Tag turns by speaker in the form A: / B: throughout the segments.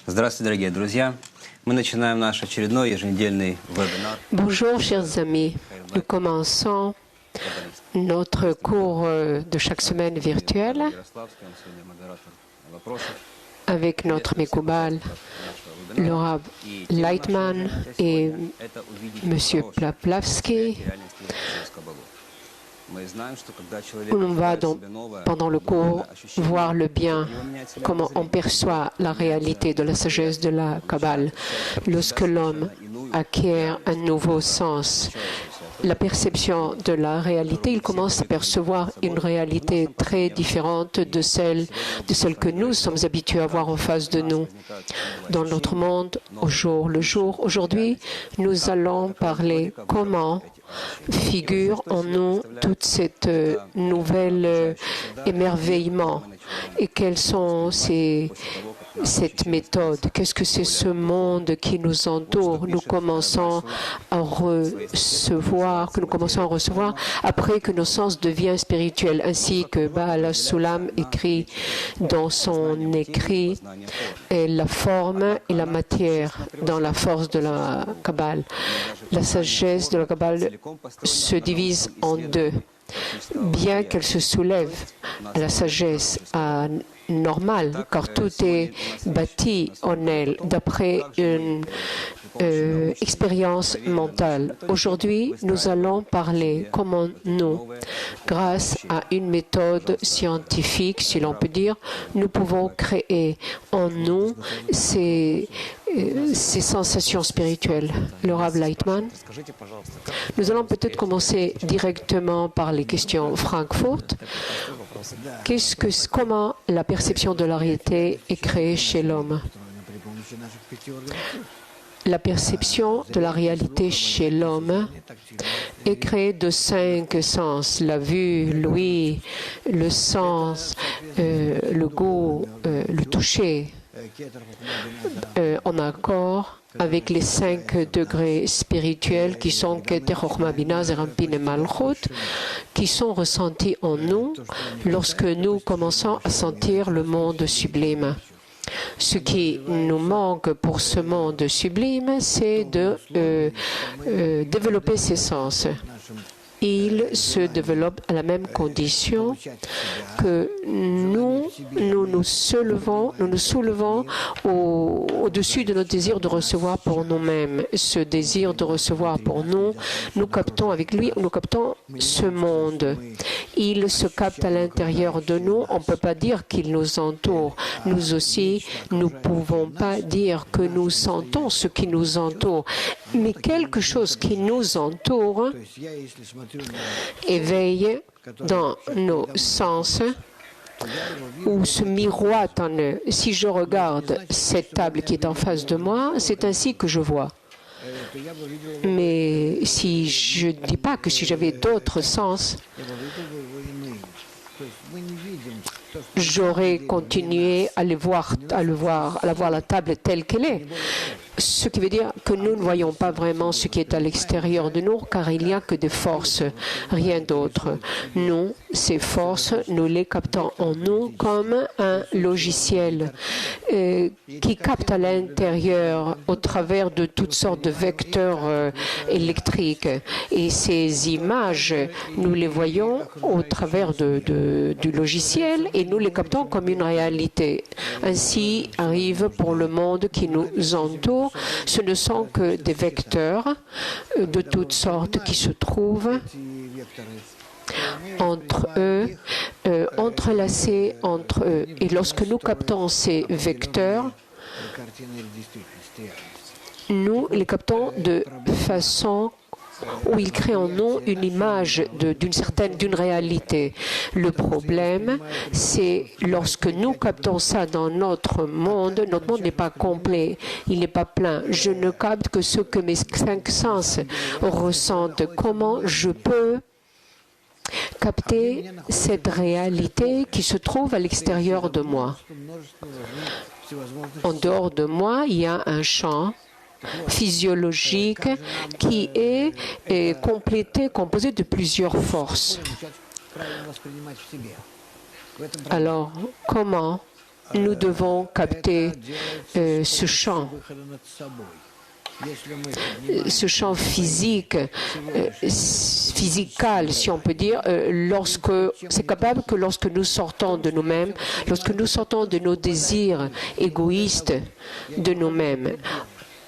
A: Здравствуйте, дорогие друзья. Мы начинаем наш очередной еженедельный вебинар.
B: Bonjour, chers amis. Nous commençons notre cours de chaque semaine virtuel avec notre Mekoubal, le Rav Lightman et M. Plavlavsky. On va donc, pendant le cours, voir le bien, comment on perçoit la réalité de la sagesse de la Kabbale. Lorsque l'homme acquiert un nouveau sens, la perception de la réalité, il commence à percevoir une réalité très différente de celle que nous sommes habitués à voir en face de nous. Dans notre monde, au jour le jour, aujourd'hui, nous allons parler comment figure en nous toute cette nouvelle émerveillement et quelles sont cette méthode. Qu'est-ce que c'est ce monde qui nous entoure? Nous commençons à recevoir après que nos sens deviennent spirituels, ainsi que Baal HaSulam écrit dans son écrit la forme et la matière dans la force de la Kabbale. La sagesse de la Kabbale se divise en deux. Bien qu'elle se soulève à la sagesse normale, car tout est bâti en elle d'après une expérience mentale. Aujourd'hui, nous allons parler comment nous, grâce à une méthode scientifique, si l'on peut dire, nous pouvons créer en nous ces sensations spirituelles. Le Rav Lightman. Nous allons peut-être commencer directement par les questions Francfort. Comment la perception de la réalité est créée chez l'homme? La perception de la réalité chez l'homme est créée de 5 sens: la vue, l'ouïe, le sens, le goût, le toucher, en accord avec les 5 degrés spirituels qui sont Keter, Chochma, Bina, Zerampin et Malchut, qui sont ressentis en nous lorsque nous commençons à sentir le monde sublime. Ce qui nous manque pour ce monde sublime, c'est de développer ses sens. Il se développe à la même condition que nous nous soulevons au-dessus de notre désir de recevoir pour nous-mêmes. Ce désir de recevoir pour nous, nous captons avec lui, nous captons ce monde. Il se capte à l'intérieur de nous. On ne peut pas dire qu'il nous entoure. Nous aussi, nous ne pouvons pas dire que nous sentons ce qui nous entoure. Mais quelque chose qui nous entoure éveille dans nos sens ou se miroite en eux. Si je regarde cette table qui est en face de moi, c'est ainsi que je vois. Mais si je ne dis pas que si j'avais d'autres sens, j'aurais continué à voir la table telle qu'elle est. Ce qui veut dire que nous ne voyons pas vraiment ce qui est à l'extérieur de nous, car il n'y a que des forces, rien d'autre. Nous, ces forces, nous les captons en nous comme un logiciel qui capte à l'intérieur au travers de toutes sortes de vecteurs électriques. Et ces images, nous les voyons au travers du logiciel et nous les captons comme une réalité. Ainsi arrive pour le monde qui nous entoure. Ce ne sont que des vecteurs de toutes sortes qui se trouvent entre eux, entrelacés entre eux. Et lorsque nous captons ces vecteurs, nous les captons de façon où il crée en nous une image d'une réalité. Le problème, c'est lorsque nous captons ça dans notre monde n'est pas complet, il n'est pas plein. Je ne capte que ce que mes 5 sens ressentent. Comment je peux capter cette réalité qui se trouve à l'extérieur de moi. En dehors de moi, il y a un champ physiologique qui est composé de plusieurs forces. Alors, comment nous devons capter ce champ physical, si on peut dire, c'est capable que lorsque nous sortons de nous-mêmes, lorsque nous sortons de nos désirs égoïstes de nous-mêmes,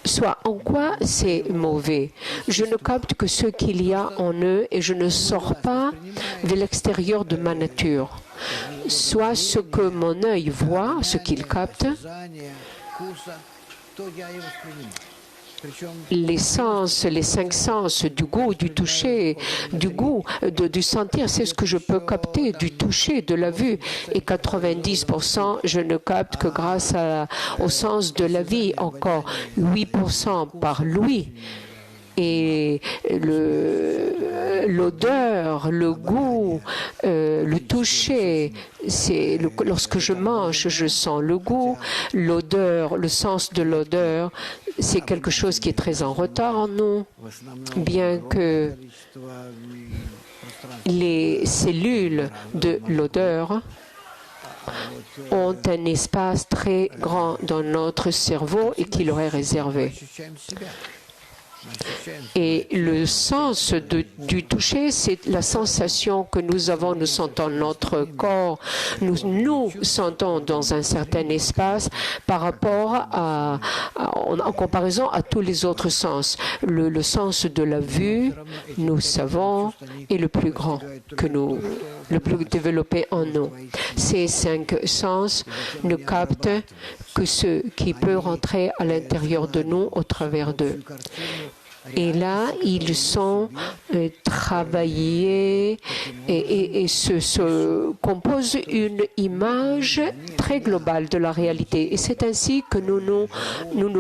B: soit en quoi c'est mauvais. Je ne capte que ce qu'il y a en eux et je ne sors pas de l'extérieur de ma nature. Soit ce que mon œil voit, ce qu'il capte, les sens, les 5 sens du goût, du toucher, du goût, du sentir, c'est ce que je peux capter, du toucher, de la vue. Et 90%, je ne capte que grâce au sens de la vie, encore 8% par l'ouïe. Et l'odeur, le goût, le toucher, lorsque je mange, je sens le goût, l'odeur, le sens de l'odeur, c'est quelque chose qui est très en retard en nous, bien que les cellules de l'odeur ont un espace très grand dans notre cerveau et qui leur est réservé. Et le sens du toucher, c'est la sensation que nous avons, nous sentons notre corps, nous sentons dans un certain espace par rapport en comparaison à tous les autres sens. Le sens de la vue, nous savons, est le plus grand le plus développé en nous. Ces 5 sens ne captent que ce qui peut rentrer à l'intérieur de nous au travers d'eux. Et là, ils sont travaillés et se composent une image très globale de la réalité. Et c'est ainsi que nous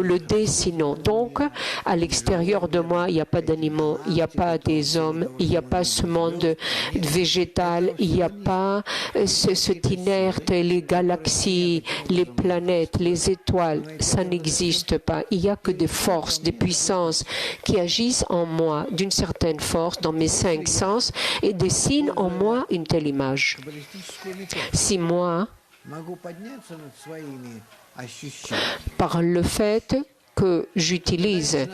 B: le dessinons. Donc, à l'extérieur de moi, il n'y a pas d'animaux, il n'y a pas des hommes, il n'y a pas ce monde végétal, il n'y a pas cet inerte, les galaxies, les planètes, les étoiles. Ça n'existe pas. Il n'y a que des forces, des puissances qui agissent en moi d'une certaine force dans mes 5 sens et dessinent en moi une telle image. Si moi, par le fait que j'utilise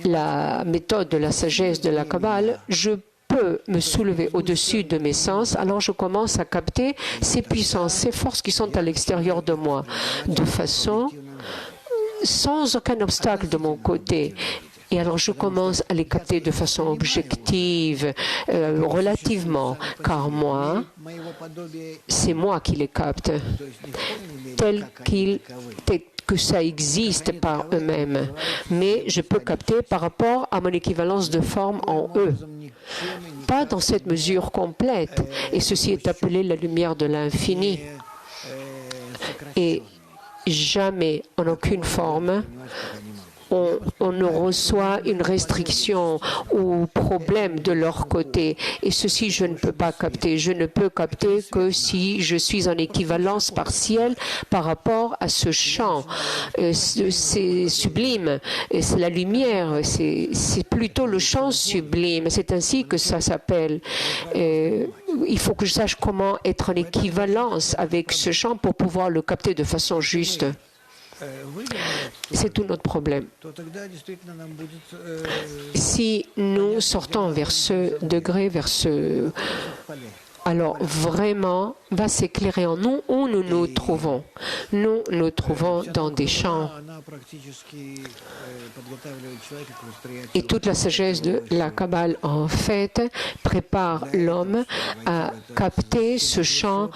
B: la méthode de la sagesse de la Kabbale, je peux me soulever au-dessus de mes sens, alors je commence à capter ces puissances, ces forces qui sont à l'extérieur de moi, de façon sans aucun obstacle de mon côté. Et alors je commence à les capter de façon objective, relativement, car moi, c'est moi qui les capte, tel que ça existe par eux-mêmes. Mais je peux capter par rapport à mon équivalence de forme en eux. Pas dans cette mesure complète. Et ceci est appelé la lumière de l'infini. Et jamais, en aucune forme, on ne reçoit une restriction ou problème de leur côté. Et ceci, je ne peux pas capter. Je ne peux capter que si je suis en équivalence partielle par rapport à ce champ. C'est sublime. C'est la lumière. C'est plutôt le champ sublime. C'est ainsi que ça s'appelle. Il faut que je sache comment être en équivalence avec ce champ pour pouvoir le capter de façon juste. C'est tout notre problème. Si nous sortons vers ce degré, alors vraiment va s'éclairer en nous où nous nous trouvons. Nous nous trouvons dans des champs. Et toute la sagesse de la Kabbale, en fait, prépare l'homme à capter ce champ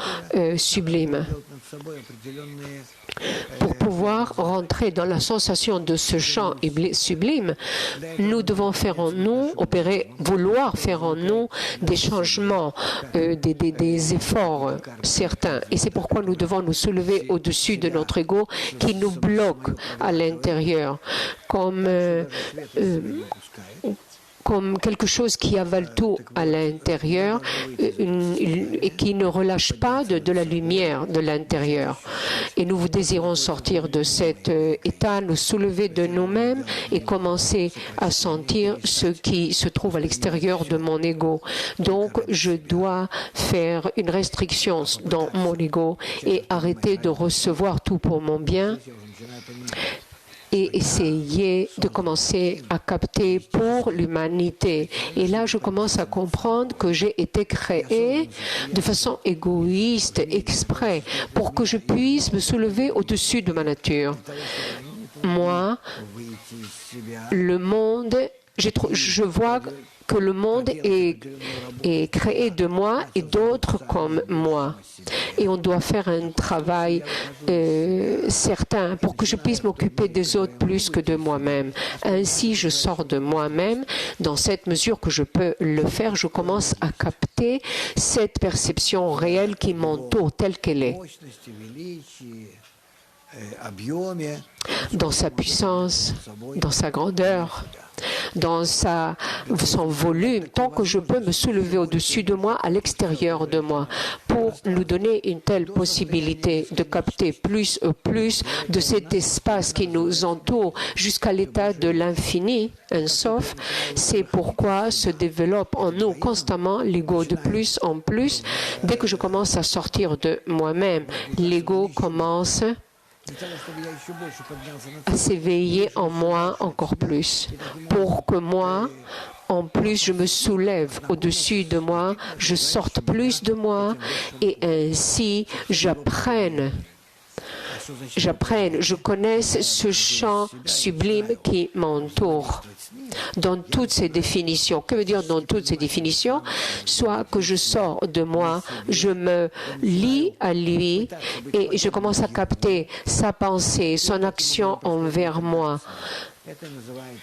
B: sublime. Pour pouvoir rentrer dans la sensation de ce champ sublime, nous devons faire en nous, vouloir faire en nous des changements, des efforts certains. Et c'est pourquoi nous devons nous soulever au-dessus de notre ego qui nous bloque à l'intérieur. Comme comme quelque chose qui avale tout à l'intérieur et qui ne relâche pas de la lumière de l'intérieur. Et nous désirons sortir de cet état, nous soulever de nous-mêmes et commencer à sentir ce qui se trouve à l'extérieur de mon ego. Donc, je dois faire une restriction dans mon ego et arrêter de recevoir tout pour mon bien et essayer de commencer à capter pour l'humanité. Et là, je commence à comprendre que j'ai été créé de façon égoïste, exprès, pour que je puisse me soulever au-dessus de ma nature. Moi, le monde, je vois que le monde est créé de moi et d'autres comme moi. Et on doit faire un travail certain pour que je puisse m'occuper des autres plus que de moi-même. Ainsi, je sors de moi-même. Dans cette mesure que je peux le faire, je commence à capter cette perception réelle qui m'entoure telle qu'elle est. Dans sa puissance, dans sa grandeur, dans son volume, tant que je peux me soulever au-dessus de moi, à l'extérieur de moi, pour nous donner une telle possibilité de capter plus et plus de cet espace qui nous entoure jusqu'à l'état de l'infini, un sauf. C'est pourquoi se développe en nous constamment l'ego de plus en plus. Dès que je commence à sortir de moi-même, l'ego commence à s'éveiller en moi encore plus, pour que moi, en plus, je me soulève au-dessus de moi, je sorte plus de moi et ainsi j'apprenne, je connaisse ce champ sublime qui m'entoure. Dans toutes ces définitions. Que veut dire dans toutes ces définitions? Soit que je sors de moi, je me lie à lui et je commence à capter sa pensée, son action envers moi.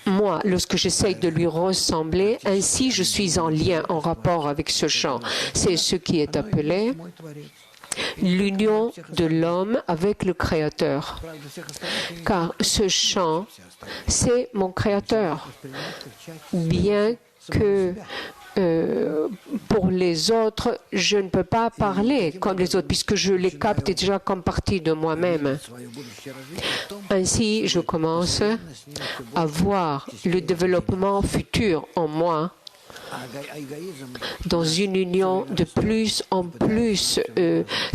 B: Moi, lorsque j'essaye de lui ressembler, ainsi je suis en lien, en rapport avec ce champ. C'est ce qui est appelé l'union de l'homme avec le Créateur. Car ce champ, c'est mon Créateur. Bien que pour les autres, je ne peux pas parler comme les autres, puisque je les capte déjà comme partie de moi-même. Ainsi, je commence à voir le développement futur en moi dans une union de plus en plus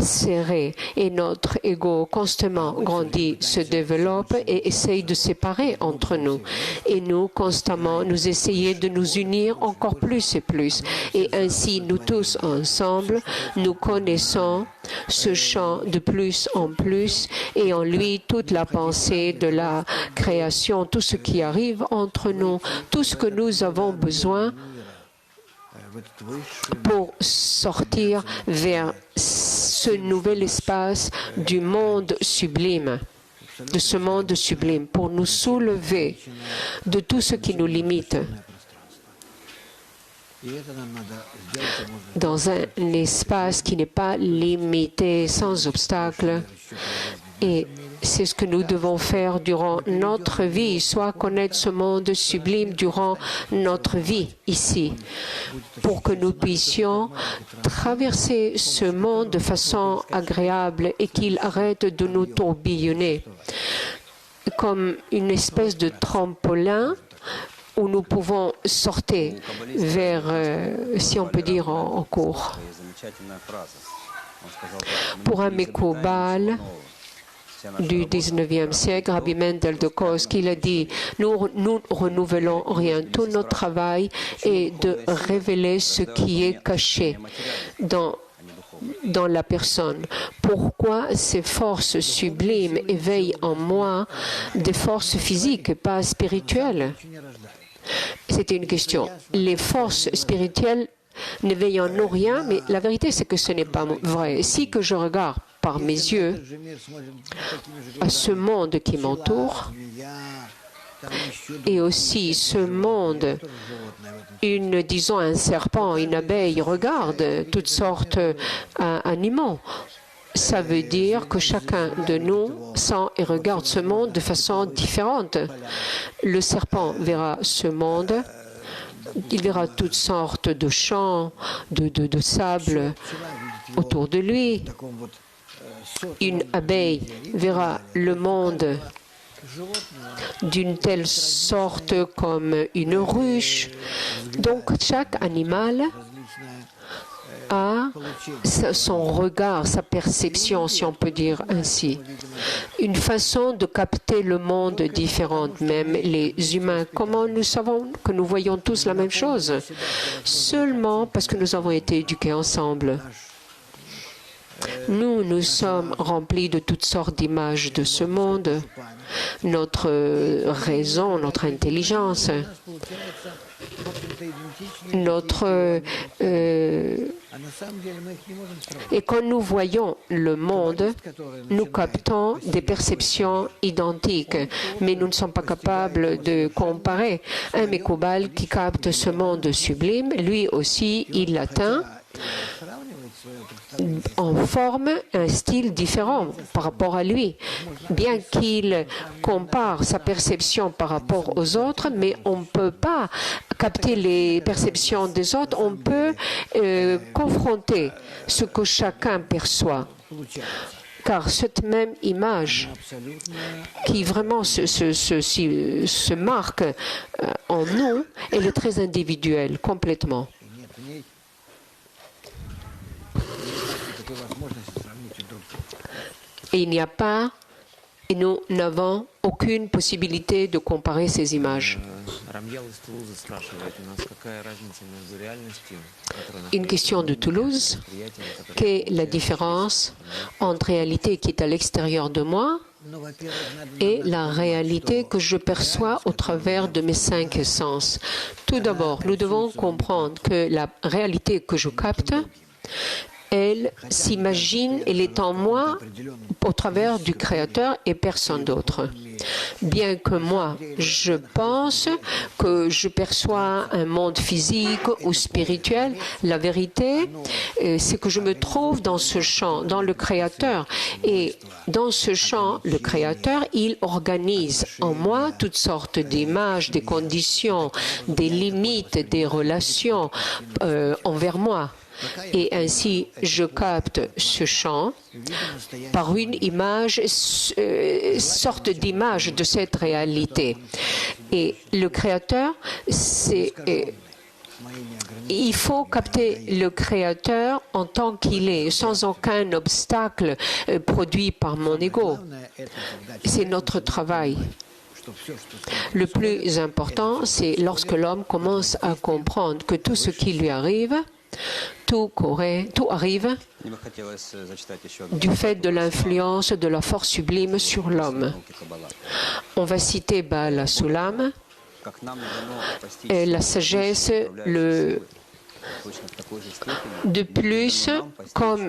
B: serrée. Et notre ego constamment grandit, se développe et essaye de séparer entre nous. Et nous, constamment, nous essayons de nous unir encore plus et plus. Et ainsi, nous tous ensemble, nous connaissons ce champ de plus en plus et en lui toute la pensée de la création, tout ce qui arrive entre nous, tout ce que nous avons besoin pour sortir vers ce nouvel espace du monde sublime, de ce monde sublime, pour nous soulever de tout ce qui nous limite dans un espace qui n'est pas limité, sans obstacle. Et c'est ce que nous devons faire durant notre vie, soit connaître ce monde sublime durant notre vie ici, pour que nous puissions traverser ce monde de façon agréable et qu'il arrête de nous tourbillonner comme une espèce de trampolin où nous pouvons sortir vers, si on peut dire, en cours. Pour un Mekubal du 19e siècle, Rabbi Mendel de Kosk, il a dit « Nous renouvelons rien. Tout notre travail est de révéler ce qui est caché dans la personne. Pourquoi ces forces sublimes éveillent en moi des forces physiques et pas spirituelles ?» C'était une question. Les forces spirituelles n'éveillent en nous rien, mais la vérité, c'est que ce n'est pas vrai. Si que je regarde par mes yeux à ce monde qui m'entoure, et aussi ce monde, disons un serpent, une abeille, regarde toutes sortes d'animaux. Ça veut dire que chacun de nous sent et regarde ce monde de façon différente. Le serpent verra ce monde il verra toutes sortes de champs, de sable autour de lui. Une abeille verra le monde d'une telle sorte comme une ruche. Donc chaque animal a son regard, sa perception, si on peut dire ainsi. Une façon de capter le monde différente, même les humains. Comment nous savons que nous voyons tous la même chose? Seulement parce que nous avons été éduqués ensemble. Nous sommes remplis de toutes sortes d'images de ce monde. Notre raison, notre intelligence, et quand nous voyons le monde, nous captons des perceptions identiques, mais nous ne sommes pas capables de comparer. Un Mekoubal qui capte ce monde sublime, lui aussi, il atteint en forme un style différent par rapport à lui, bien qu'il compare sa perception par rapport aux autres, mais on ne peut pas capter les perceptions des autres, on peut confronter ce que chacun perçoit. Car cette même image qui vraiment se marque en nous, elle est très individuelle, complètement. Et il n'y a pas, et nous n'avons aucune possibilité de comparer ces images. Une question de Toulouse. Quelle est la différence entre réalité qui est à l'extérieur de moi et la réalité que je perçois au travers de mes 5 sens? Tout d'abord, nous devons comprendre que la réalité que je capte, elle s'imagine, elle est en moi au travers du Créateur et personne d'autre. Bien que moi, je pense que je perçois un monde physique ou spirituel, la vérité, c'est que je me trouve dans ce champ, dans le Créateur. Et dans ce champ, le Créateur, il organise en moi toutes sortes d'images, des conditions, des limites, des relations envers moi. Et ainsi, je capte ce champ par une image, sorte d'image de cette réalité. Et le Créateur, il faut capter le Créateur en tant qu'il est, sans aucun obstacle produit par mon ego. C'est notre travail. Le plus important, c'est lorsque l'homme commence à comprendre que tout ce qui lui arrive, tout arrive du fait de l'influence de la force sublime sur l'homme. On va citer Baal HaSulam, et la sagesse, de plus, comme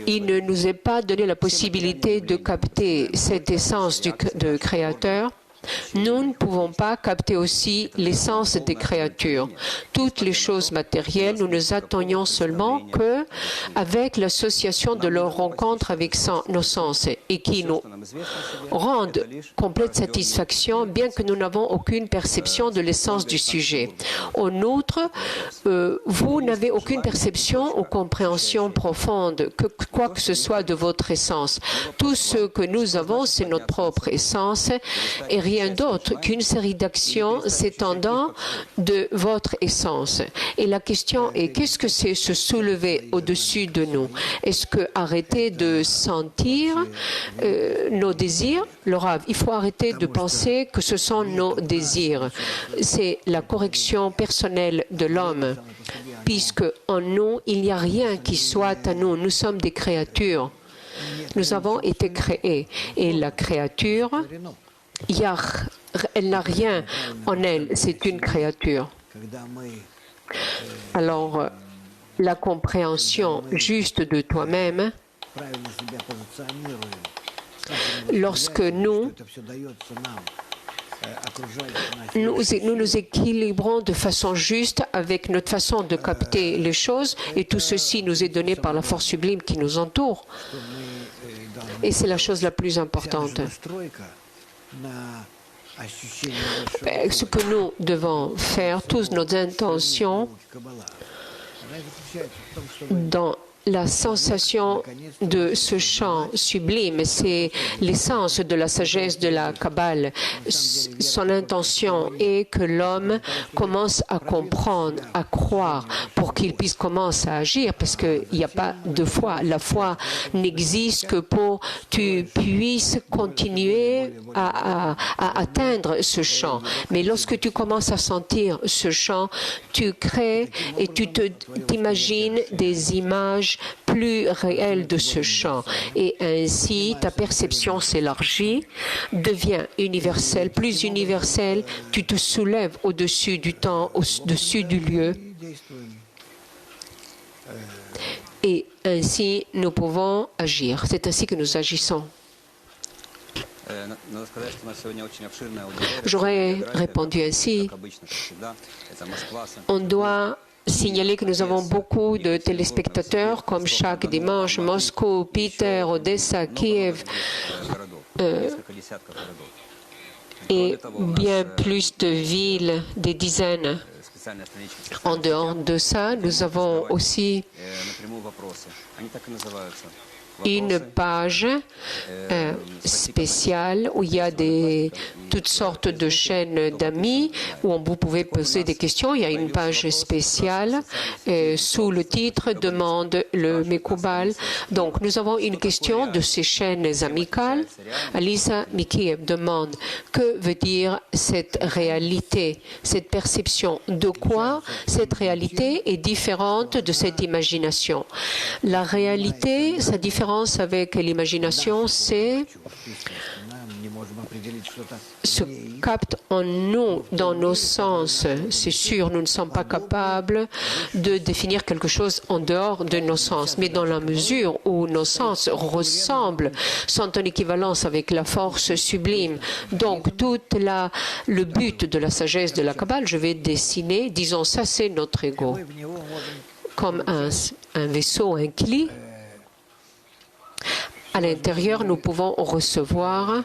B: il ne nous est pas donné la possibilité de capter cette essence de Créateur, nous ne pouvons pas capter aussi l'essence des créatures. Toutes les choses matérielles, nous nous atteignons seulement qu'avec l'association de leur rencontre avec nos sens et qui nous rendent complète satisfaction, bien que nous n'avons aucune perception de l'essence du sujet. En outre, vous n'avez aucune perception ou compréhension profonde que quoi que ce soit de votre essence. Tout ce que nous avons, c'est notre propre essence et rien d'autre qu'une série d'actions s'étendant de votre essence. Et la question est, qu'est-ce que c'est se soulever au-dessus de nous? Est-ce que arrêter de sentir nos désirs? Le Rav, il faut arrêter de penser que ce sont nos désirs. C'est la correction personnelle de l'homme, puisque en nous, il n'y a rien qui soit à nous. Nous sommes des créatures. Nous avons été créés. Et la créature, elle n'a rien en elle, c'est une créature. Alors, la compréhension juste de toi-même, lorsque nous nous équilibrons de façon juste avec notre façon de capter les choses, et tout ceci nous est donné par la force sublime qui nous entoure. Et c'est la chose la plus importante. Ce que nous devons faire, toutes nos intentions, dans la sensation de ce chant sublime, c'est l'essence de la sagesse de la Kabbale. Son intention est que l'homme commence à comprendre, à croire, pour qu'il puisse commencer à agir, parce qu'il n'y a pas de foi. La foi n'existe que pour que tu puisses continuer à atteindre ce chant. Mais lorsque tu commences à sentir ce chant, tu crées et tu t'imagines des images plus réelles de ce chant. Et ainsi, ta perception s'élargit, devient universelle, plus universelle, tu te soulèves au-dessus du temps, au-dessus du lieu. Et ainsi, nous pouvons agir. C'est ainsi que nous agissons. J'aurais répondu ainsi. On doit signaler que nous avons beaucoup de téléspectateurs, comme chaque dimanche, Moscou, Peter, Odessa, Kiev, et bien plus de villes, des dizaines. En dehors de ça, nous avons aussi une page spéciale où il y a toutes sortes de chaînes d'amis où vous pouvez poser des questions. Il y a une page spéciale sous le titre « Demande le Mekoubal ». Donc, nous avons une question de ces chaînes amicales. Alisa Mikiev demande « Que veut dire cette réalité, cette perception? De quoi cette réalité est différente de cette imagination ?» La réalité, sa différence avec l'imagination, c'est se capte en nous, dans nos sens. C'est sûr, nous ne sommes pas capables de définir quelque chose en dehors de nos sens. Mais dans la mesure où nos sens ressemblent, sont en équivalence avec la force sublime, donc tout le but de la sagesse de la Kabbale, je vais dessiner, disons, ça c'est notre ego. Comme un vaisseau, un cli, à l'intérieur, nous pouvons recevoir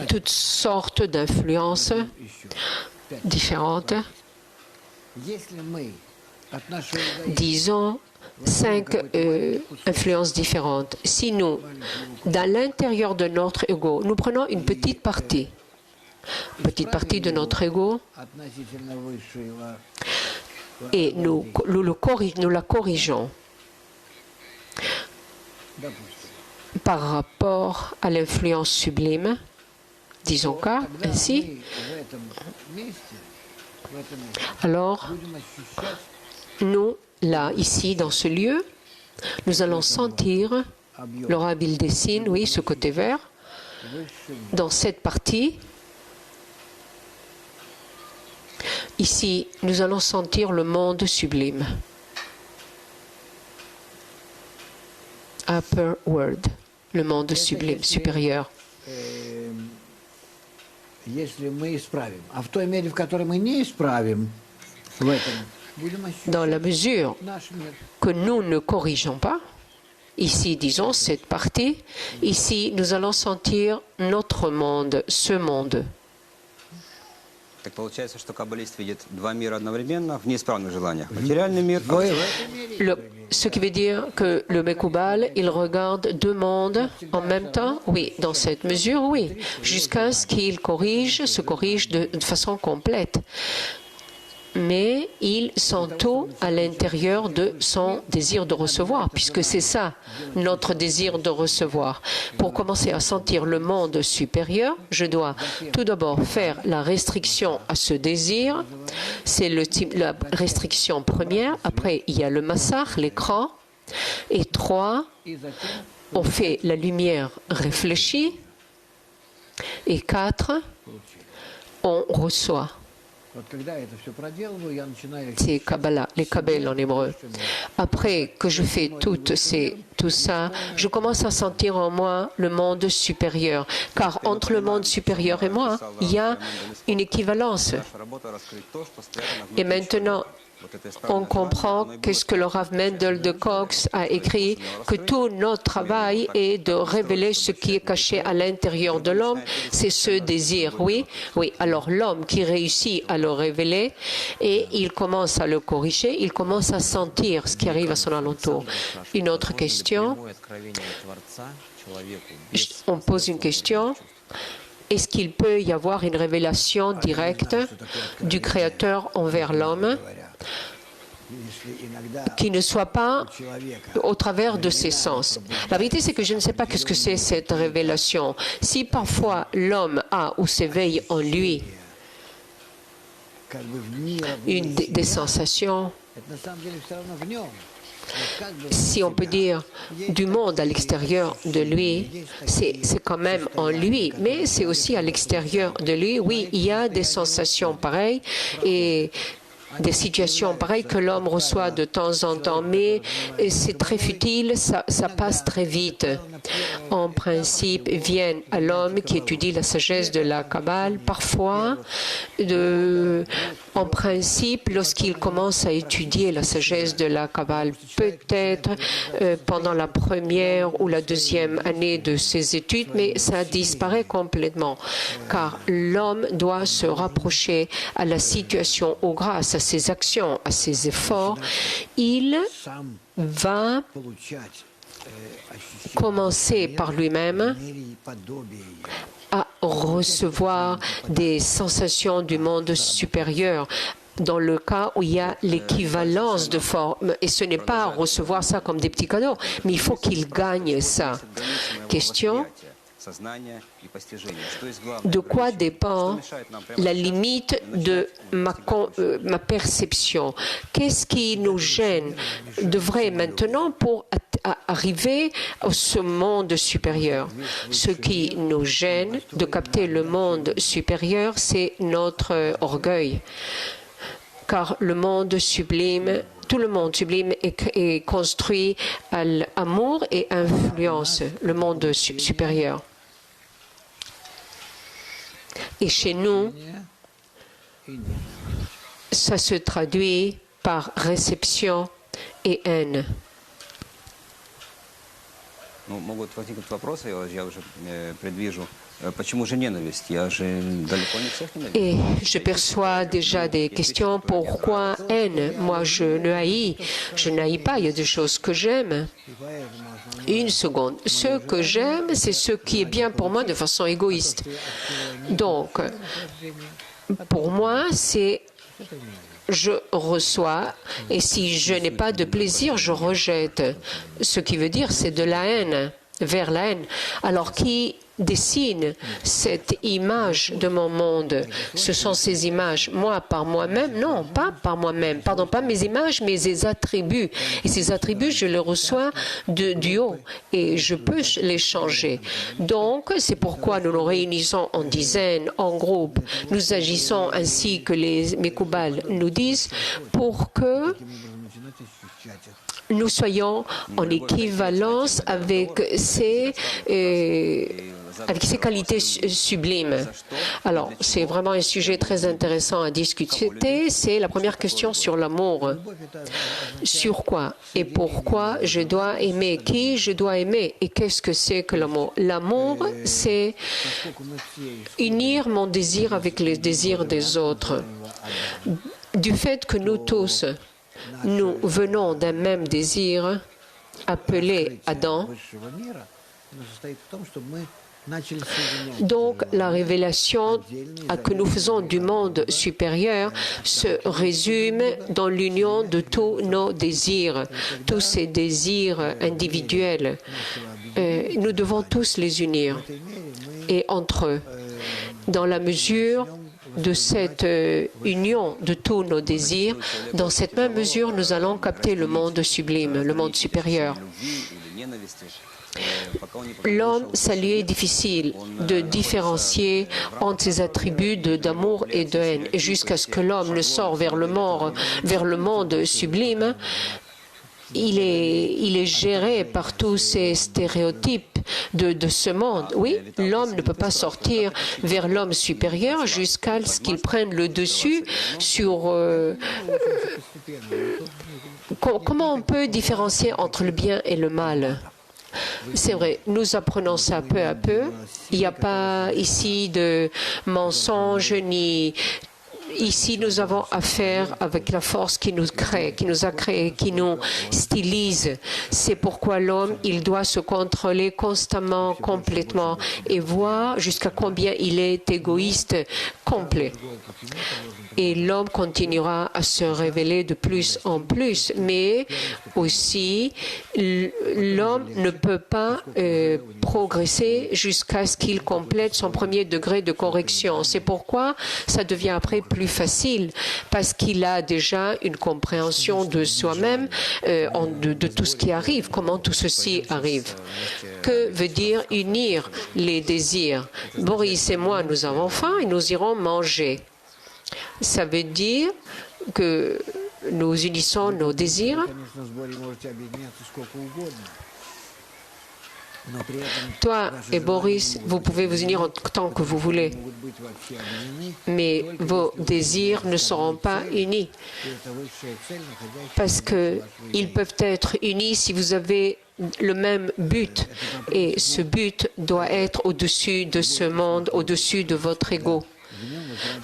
B: toutes sortes d'influences différentes. Disons 5 influences différentes. Si nous, dans l'intérieur de notre ego, nous prenons une petite partie de notre ego, et nous la corrigeons par rapport à l'influence sublime, disons ainsi, alors nous, là, ici, dans ce lieu, nous allons sentir, Laura Bill dessine, oui, ce côté vert, dans cette partie. Ici, nous allons sentir le monde sublime. Upper world, le monde sublime, supérieur. Dans la mesure que nous ne corrigeons pas, ici, disons, cette partie, ici, nous allons sentir notre monde, ce monde.
A: Так получается, что каббалист видит два мира одновременно в неисправных желаниях. Материальный мир.
B: Ce qui veut dire que le Mekoubal, il regarde deux mondes en même temps. Oui, dans cette mesure, oui. Jusqu'à ce qu'il se corrige de façon complète. Mais il sent tout à l'intérieur de son désir de recevoir, puisque c'est ça, notre désir de recevoir. Pour commencer à sentir le monde supérieur, je dois tout d'abord faire la restriction à ce désir. C'est la restriction première. Après, il y a le massach, l'écran. Et 3, on fait la lumière réfléchie. Et 4, on reçoit. C'est Kabbalah, les Kabbales en hébreu. Après que je fais toutes tout ça, je commence à sentir en moi le monde supérieur. Car entre le monde supérieur et moi, il y a une équivalence. Et maintenant, on comprend qu'est-ce que le Rav Mendel de Cox a écrit, que tout notre travail est de révéler ce qui est caché à l'intérieur de l'homme, c'est ce désir. Oui, oui. Alors l'homme qui réussit à le révéler et il commence à le corriger, il commence à sentir ce qui arrive à son alentour. Une autre question. On pose une question. Est-ce qu'il peut y avoir une révélation directe du Créateur envers l'homme qui ne soit pas au travers de ses sens? La vérité, c'est que je ne sais pas ce que c'est cette révélation. Si parfois l'homme a ou s'éveille en lui des sensations, si on peut dire, du monde à l'extérieur de lui, c'est quand même en lui, mais c'est aussi à l'extérieur de lui. Oui, il y a des sensations pareilles et des situations pareilles que l'homme reçoit de temps en temps, mais c'est très futile, ça passe très vite. En principe, viennent à l'homme qui étudie la sagesse de la Kabbale, parfois, en principe, lorsqu'il commence à étudier la sagesse de la Kabbale, peut-être pendant la première ou la deuxième année de ses études, mais ça disparaît complètement, car l'homme doit se rapprocher à la situation ou grâce à ses actions, à ses efforts, il va commencer par lui-même à recevoir des sensations du monde supérieur dans le cas où il y a l'équivalence de forme. Et ce n'est pas recevoir ça comme des petits cadeaux, mais il faut qu'il gagne ça. Question. De quoi dépend la limite de ma perception? Qu'est-ce qui nous gêne de vrai maintenant pour arriver à ce monde supérieur? Ce qui nous gêne de capter le monde supérieur, c'est notre orgueil. Car le monde sublime, tout le monde sublime est construit à l'amour et influence le monde supérieur. Et chez nous, ça se traduit par réception et haine. Et je perçois déjà des questions. Pourquoi haine? Moi, je ne haïs pas. Il y a des choses que j'aime. Une seconde. Ce que j'aime, c'est ce qui est bien pour moi de façon égoïste. Donc, pour moi, c'est je reçois et si je n'ai pas de plaisir, je rejette. Ce qui veut dire, c'est de la haine, vers la haine. Alors, qui dessine cette image de mon monde? Ce sont ces images. Moi, par moi-même? Non, pas par moi-même. Pardon, pas mes images, mais mes attributs. Et ces attributs, je les reçois du haut. Et je peux les changer. Donc, c'est pourquoi nous nous réunissons en dizaines, en groupe. Nous agissons ainsi que les Mekoubal nous disent pour que nous soyons en équivalence avec ces qualités sublimes. Alors, c'est vraiment un sujet très intéressant à discuter. C'est la première question sur l'amour. Sur quoi et pourquoi je dois aimer? Qui je dois aimer? Et qu'est-ce que c'est que l'amour? L'amour, c'est unir mon désir avec les désirs des autres. Du fait que nous tous, nous venons d'un même désir appelé Adam. Donc, la révélation que nous faisons du monde supérieur se résume dans l'union de tous nos désirs, tous ces désirs individuels. Nous devons tous les unir et entre eux, dans la mesure de cette union de tous nos désirs, dans cette même mesure, nous allons capter le monde sublime, le monde supérieur. L'homme, ça lui est difficile de différencier entre ses attributs d'amour et de haine. Et jusqu'à ce que l'homme ne sorte vers le monde sublime, il est géré par tous ces stéréotypes de ce monde. Oui, l'homme ne peut pas sortir vers l'homme supérieur jusqu'à ce qu'il prenne le dessus sur... Comment on peut différencier entre le bien et le mal? C'est vrai, nous apprenons ça peu à peu. Il n'y a pas ici de mensonges ni... Ici, nous avons affaire avec la force qui nous crée, qui nous a créés, qui nous stylise. C'est pourquoi l'homme, il doit se contrôler constamment, complètement, et voir jusqu'à combien il est égoïste complet. Et l'homme continuera à se révéler de plus en plus, mais aussi l'homme ne peut pas progresser jusqu'à ce qu'il complète son premier degré de correction. C'est pourquoi ça devient après plus facile, parce qu'il a déjà une compréhension de soi-même, de tout ce qui arrive, comment tout ceci arrive. Que veut dire unir les désirs? Boris et moi, nous avons faim et nous irons manger. Ça veut dire que nous unissons nos désirs. Toi et Boris, vous pouvez vous unir autant que vous voulez, mais vos désirs ne seront pas unis, parce qu'ils peuvent être unis si vous avez le même but, et ce but doit être au-dessus de ce monde, au-dessus de votre ego,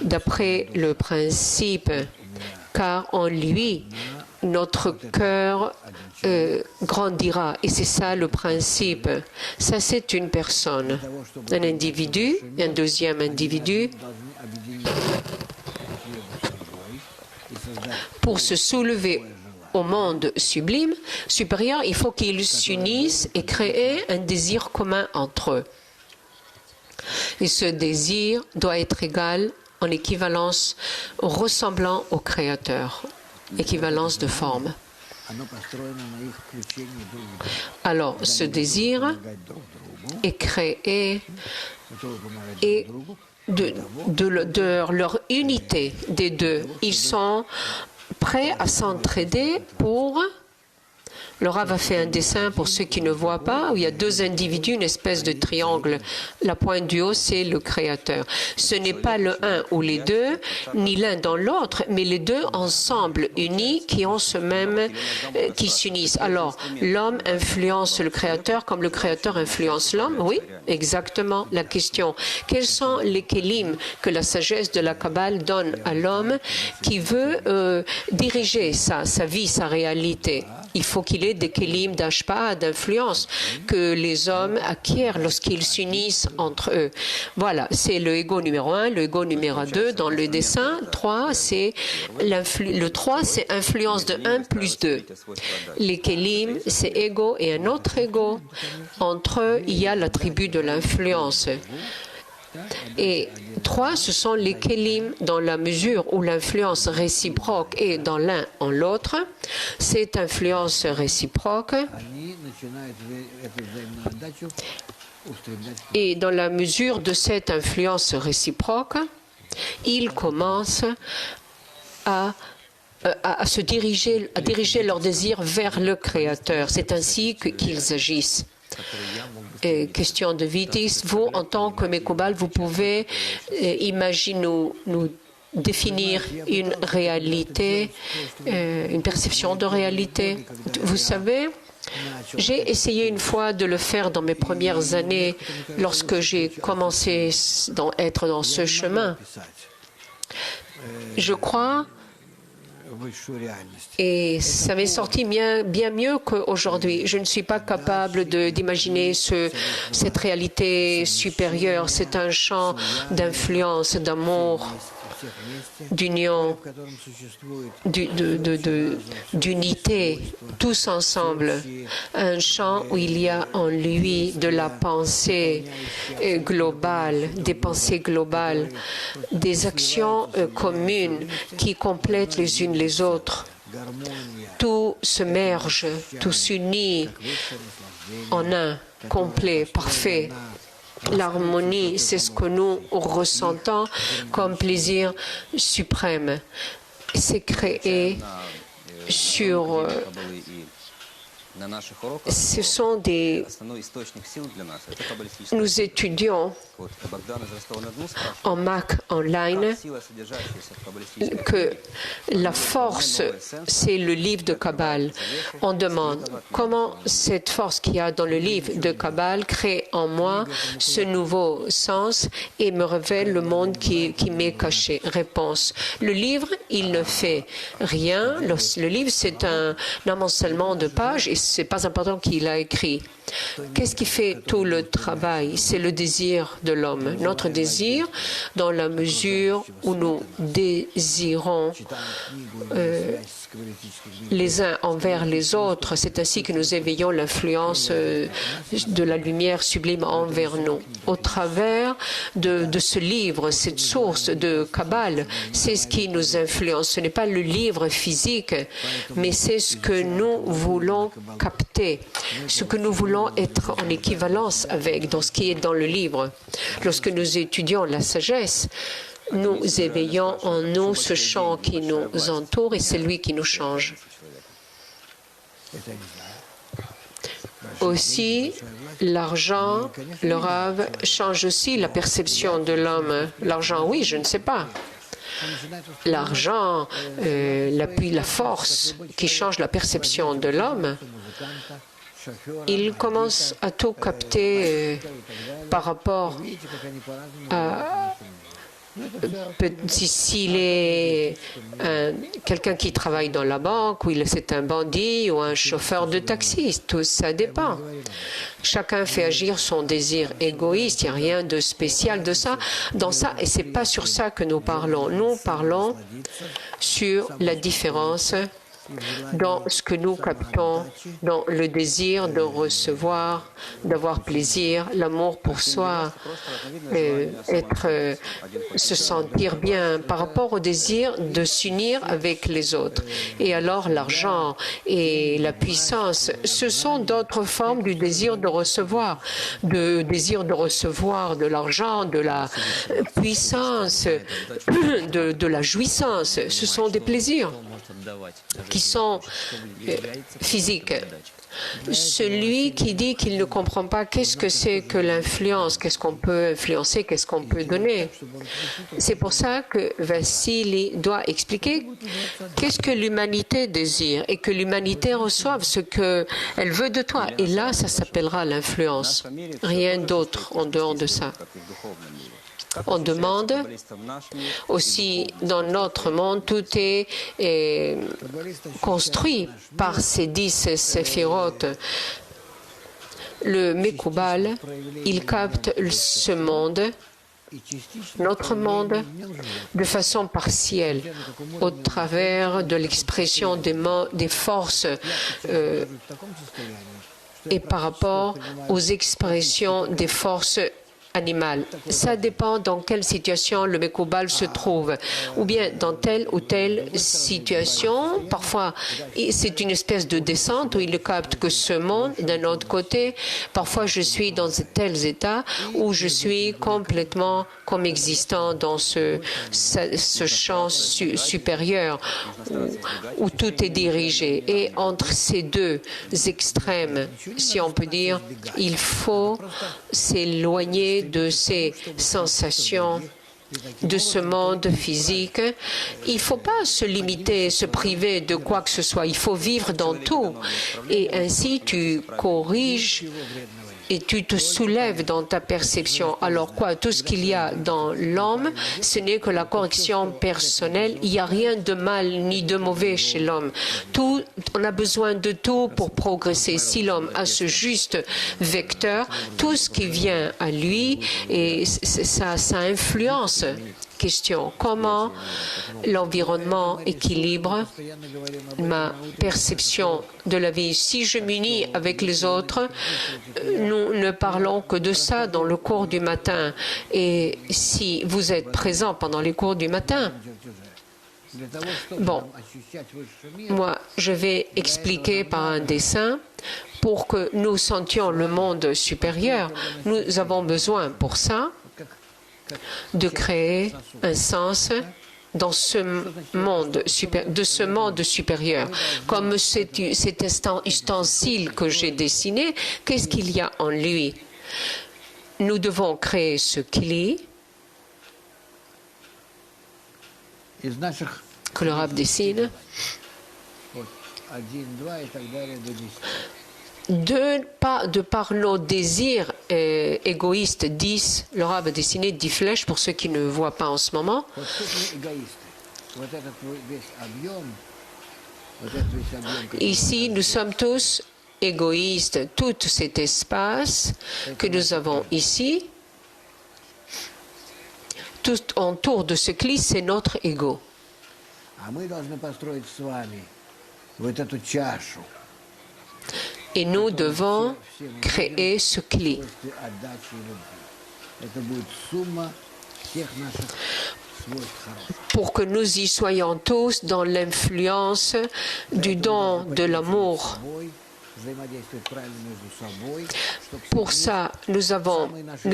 B: d'après le principe, car en lui, notre cœur grandira. Et c'est ça le principe. Ça, c'est une personne, un individu, un deuxième individu. Pour se soulever au monde sublime, supérieur, il faut qu'ils s'unissent et créent un désir commun entre eux. Et ce désir doit être égal en équivalence ressemblant au Créateur, équivalence de forme. Alors, ce désir est créé et de leur unité des deux. Ils sont prêts à s'entraider pour... Le Rav a fait un dessin pour ceux qui ne voient pas, où il y a deux individus, une espèce de triangle. La pointe du haut, c'est le Créateur. Ce n'est pas le un ou les deux, ni l'un dans l'autre, mais les deux ensemble, unis, qui ont ce même, qui s'unissent. Alors, l'homme influence le Créateur comme le Créateur influence l'homme? Oui, exactement la question. Quels sont les kélim que la sagesse de la Kabbale donne à l'homme qui veut diriger sa vie, sa réalité? Il faut qu'il ait des kélim d'ashpa, d'influence, que les hommes acquièrent lorsqu'ils s'unissent entre eux. Voilà, c'est le ego numéro 1, le ego numéro 2 dans le dessin. 3, c'est le 3, c'est influence de 1 plus 2. Les kélim, c'est ego et un autre ego. Entre eux, il y a l'attribut de l'influence. Et 3, ce sont les kélim dans la mesure où l'influence réciproque est dans l'un en l'autre. Cette influence réciproque, et dans la mesure de cette influence réciproque, ils commencent à se diriger, à diriger leur désir vers le Créateur. C'est ainsi qu'ils agissent. Question de Vitis, vous, en tant que Mekoubal, vous pouvez imaginer, nous définir une réalité, une perception de réalité. Vous savez, j'ai essayé une fois de le faire dans mes premières années, lorsque j'ai commencé à être dans ce chemin. Je crois, et ça m'est sorti bien mieux qu'aujourd'hui. Je ne suis pas capable d'imaginer cette réalité supérieure. C'est un champ d'influence, d'amour, d'union, d'unité, tous ensemble. Un champ où il y a en lui de la pensée globale, des pensées globales, des actions communes qui complètent les unes les autres. Tout se merge, tout s'unit en un, complet, parfait. L'harmonie, c'est ce que nous ressentons comme plaisir suprême. C'est créé sur ce sont Nous étudions en Mac online que la force, c'est le livre de Kabbale. On demande comment cette force qu'il y a dans le livre de Kabbale crée en moi ce nouveau sens et me révèle le monde qui m'est caché. Réponse. Le livre, il ne fait rien. Le livre, c'est un amoncellement de pages et c'est pas important qu'il a écrit. Qu'est-ce qui fait tout le travail? C'est le désir de l'homme. Notre désir, dans la mesure où nous désirons les uns envers les autres, c'est ainsi que nous éveillons l'influence de la lumière sublime envers nous. Au travers de ce livre, cette source de Kabbale, c'est ce qui nous influence. Ce n'est pas le livre physique, mais c'est ce que nous voulons capter, ce que nous voulons être en équivalence avec, dans ce qui est dans le livre. Lorsque nous étudions la sagesse, nous éveillons en nous ce champ qui nous entoure et c'est lui qui nous change. Aussi, l'argent, le rave, change aussi la perception de l'homme. L'argent, oui, je ne sais pas. L'argent, l'appui, la force qui change la perception de l'homme, il commence à tout capter par rapport à s'il est quelqu'un qui travaille dans la banque, ou c'est un bandit, ou un chauffeur de taxi, tout ça dépend. Chacun fait agir son désir égoïste, il n'y a rien de spécial dans ça, et ce n'est pas sur ça que nous parlons. Nous parlons sur la différence dans ce que nous captons, dans le désir de recevoir, d'avoir plaisir, l'amour pour soi, se sentir bien par rapport au désir de s'unir avec les autres. Et alors l'argent et la puissance, ce sont d'autres formes du désir de recevoir, de l'argent, de la puissance, de la jouissance. Ce sont des plaisirs qui sont physiques. Celui qui dit qu'il ne comprend pas qu'est-ce que c'est que l'influence, qu'est-ce qu'on peut influencer, qu'est-ce qu'on peut donner. C'est pour ça que Vassili doit expliquer qu'est-ce que l'humanité désire et que l'humanité reçoive ce qu'elle veut de toi. Et là, ça s'appellera l'influence. Rien d'autre en dehors de ça. On demande aussi, dans notre monde, tout est construit par ces 10 séphirotes. Le Mekoubal, il capte ce monde, notre monde, de façon partielle, au travers de l'expression des forces et par rapport aux expressions des forces animal. Ça dépend dans quelle situation le Mekoubal se trouve. Ou bien dans telle ou telle situation. Parfois, c'est une espèce de descente où il capte que ce monde, d'un autre côté. Parfois, je suis dans tels états où je suis complètement comme existant dans ce champ supérieur où tout est dirigé. Et entre ces deux extrêmes, si on peut dire, il faut s'éloigner de ces sensations, de ce monde physique. Il ne faut pas se limiter, se priver de quoi que ce soit. Il faut vivre dans tout. Et ainsi, tu corriges et tu te soulèves dans ta perception. Alors quoi? Tout ce qu'il y a dans l'homme, ce n'est que la correction personnelle. Il n'y a rien de mal ni de mauvais chez l'homme. On a besoin de tout pour progresser. Si l'homme a ce juste vecteur, tout ce qui vient à lui, et ça influence. Question, comment l'environnement équilibre ma perception de la vie? Si je m'unis avec les autres, nous ne parlons que de ça dans le cours du matin. Et si vous êtes présent pendant les cours du matin, bon, moi, je vais expliquer par un dessin pour que nous sentions le monde supérieur. Nous avons besoin pour ça de créer un sens dans ce monde supérieur. Comme cet ustensile que j'ai dessiné, qu'est-ce qu'il y a en lui? Nous devons créer ce kli que le Rav dessine. De par nos désirs égoïstes, 10, le Rav a dessiné 10 flèches pour ceux qui ne voient pas en ce moment. Ici, nous sommes tous égoïstes. Tout cet espace que nous avons ici, tout autour de ce kli, c'est notre ego. Et nous devons créer ce kli. Pour que nous y soyons tous dans l'influence du don de l'amour. Pour ça, nous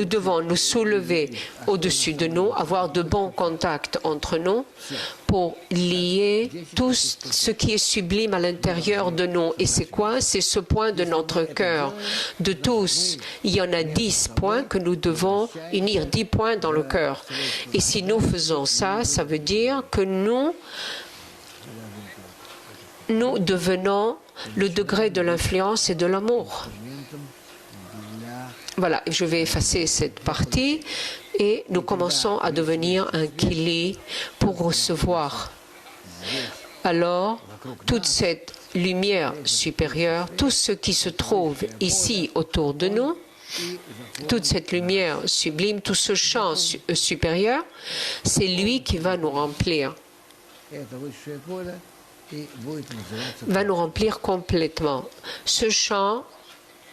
B: devons nous soulever au-dessus de nous, avoir de bons contacts entre nous pour lier tout ce qui est sublime à l'intérieur de nous. Et c'est quoi? C'est ce point de notre cœur. De tous, il y en a 10 points que nous devons unir, 10 points dans le cœur. Et si nous faisons ça, ça veut dire que nous devenons le degré de l'influence et de l'amour. Voilà, je vais effacer cette partie et nous commençons à devenir un kli pour recevoir. Alors, toute cette lumière supérieure, tout ce qui se trouve ici autour de nous, toute cette lumière sublime, tout ce champ supérieur, c'est lui qui va nous remplir. Va nous remplir complètement. Ce champ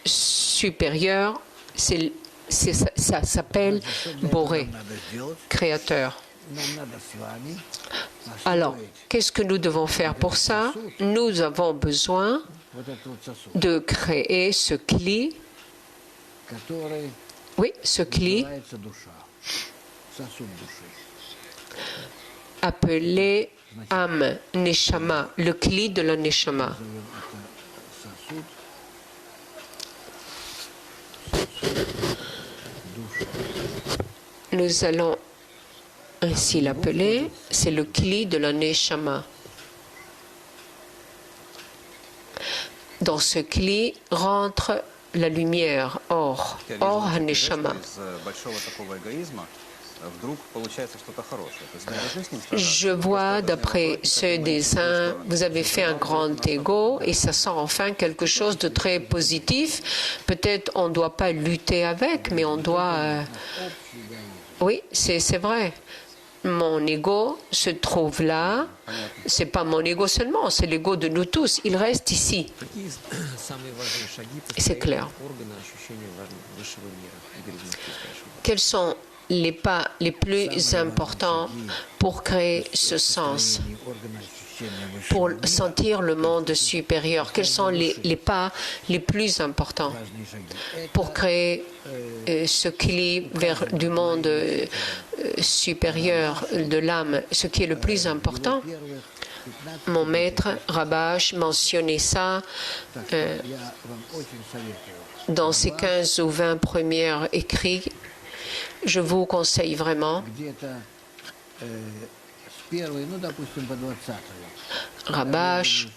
B: supérieur, ça s'appelle Boré, créateur. Alors, qu'est-ce que nous devons faire pour ça? Nous avons besoin de créer ce kli. Oui, ce kli appelé âme, neshama, le kli de la neshama. Nous allons ainsi l'appeler, c'est le kli de la neshama. Dans ce kli rentre la lumière, or ha-neshama. Je vois, d'après ce dessin, vous avez fait un grand ego et ça sort enfin quelque chose de très positif. Peut-être on ne doit pas lutter avec, mais on doit... Oui, c'est vrai. Mon ego se trouve là. C'est pas mon ego seulement, c'est l'ego de nous tous. Il reste ici. C'est clair. Quels sont les pas les plus importants pour créer ce sens, pour sentir le monde supérieur? Quels sont les pas les plus importants pour créer ce kli vers du monde supérieur de l'âme? Ce qui est le plus important, mon maître Rabash mentionnait ça dans ses 15 ou 20 premiers écrits. Je vous conseille vraiment. Rabash,